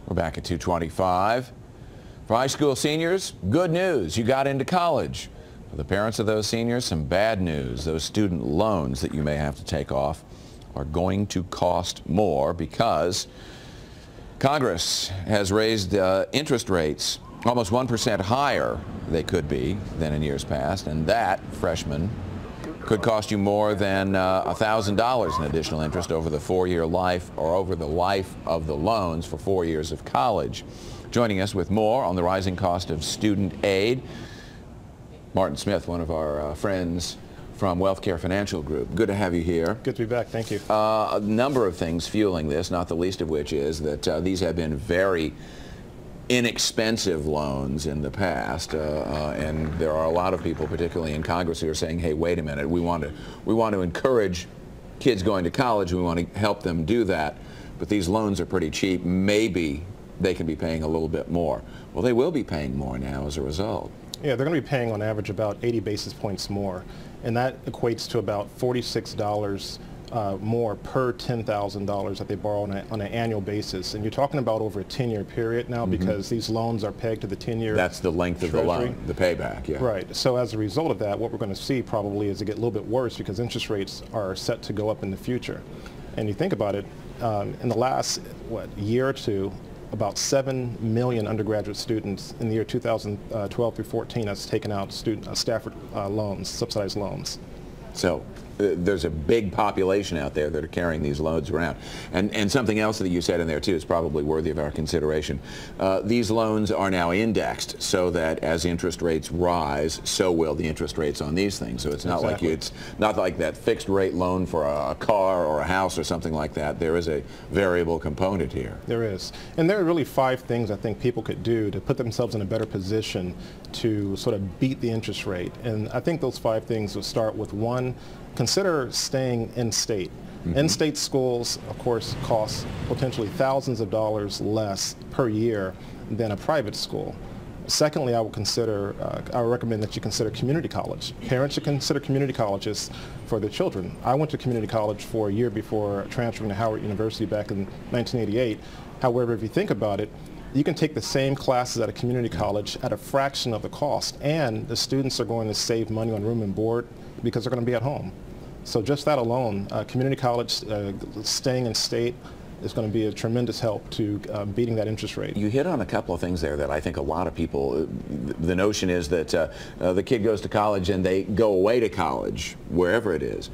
We're back at 2:25. For high school seniors, good news. You got into college. For the parents of those seniors, some bad news. Those student loans that you may have to take off are going to cost more because Congress has raised interest rates almost 1% higher they could be than in years past, and that, freshmen, could cost you more than $1,000 in additional interest over the 4-year life or over the life of the loans for 4 years of college. Joining us with more on the rising cost of student aid, Martin Smith, one of our friends from WealthCare Financial Group. Good to have you here. Good to be back. Thank you. A number of things fueling this, not the least of which is that these have been very inexpensive loans in the past, and there are a lot of people, particularly in Congress, who are saying, hey, wait a minute, we want to encourage kids going to college, we want to help them do that, but these loans are pretty cheap. Maybe they can be paying a little bit more. Well, they will be paying more now as a result. Yeah, they're going to be paying on average about 80 basis points more, and that equates to about $46 more per $10,000 that they borrow on an annual basis. And you're talking about over a 10-year period now, because these loans are pegged to the 10-year. That's the length of the loan, the payback, yeah. Right. So as a result of that, what we're going to see probably is it get a little bit worse because interest rates are set to go up in the future. And you think about it, in the last, year or two, about 7 million undergraduate students in the year 2012 through 14 has taken out Stafford loans, subsidized loans. So there's a big population out there that are carrying these loans around. And something else that you said in there too is probably worthy of our consideration. These loans are now indexed so that as interest rates rise, so will the interest rates on these things. So it's not like it's not like that fixed rate loan for a car or a house or something like that. There is a variable component here. There is. And there are really 5 things I think people could do to put themselves in a better position to sort of beat the interest rate. And I think those 5 things will start with 1, consider staying in-state. In-state schools, of course, cost potentially thousands of dollars less per year than a private school. Secondly, I would recommend that you consider community college. Parents should consider community colleges for their children. I went to community college for a year before transferring to Howard University back in 1988. However, if you think about it, you can take the same classes at a community college at a fraction of the cost, and the students are going to save money on room and board because they're going to be at home. So just that alone, community college, staying in state, is going to be a tremendous help to beating that interest rate. You hit on a couple of things there that I think a lot of people, the notion is that the kid goes to college and they go away to college, wherever it is.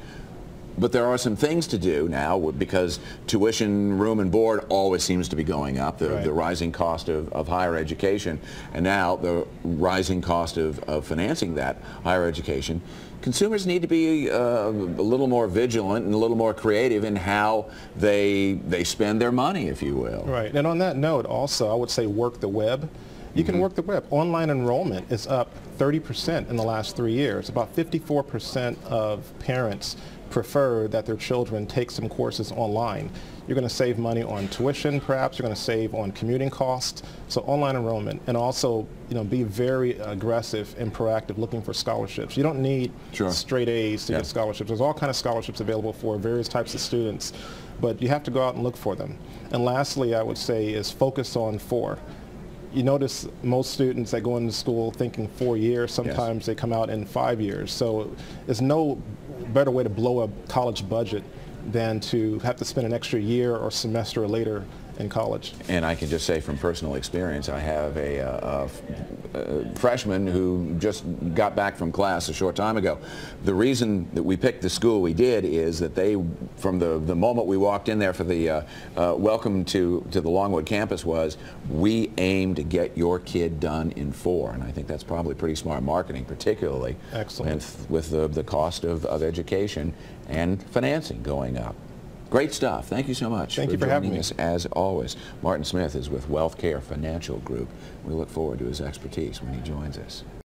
But there are some things to do now because tuition, room and board always seems to be going up, the rising cost of higher education, and now the rising cost of financing that higher education. Consumers need to be a little more vigilant and a little more creative in how they spend their money, if you will. Right. And on that note, also, I would say work the web. You can work the web. Online enrollment is up 30% in the last 3 years. About 54% of parents prefer that their children take some courses online. You're going to save money on tuition, perhaps. You're going to save on commuting costs. So online enrollment, and also, be very aggressive and proactive looking for scholarships. You don't need straight A's to get scholarships. There's all kinds of scholarships available for various types of students, but you have to go out and look for them. And lastly, I would say is focus on 4. You notice most students that go into school thinking 4 years, sometimes they come out in 5 years. So there's no better way to blow a college budget than to have to spend an extra year or semester or later in college. And I can just say from personal experience, I have a freshman who just got back from class a short time ago. The reason that we picked the school we did is that they, from the moment we walked in there for the welcome to the Longwood campus, was we aim to get your kid done in 4. And I think that's probably pretty smart marketing, particularly with the cost of education and financing going up. Great stuff. Thank you so much. Thank you for having us, as always. Martin Smith is with WealthCare Financial Group. We look forward to his expertise when he joins us.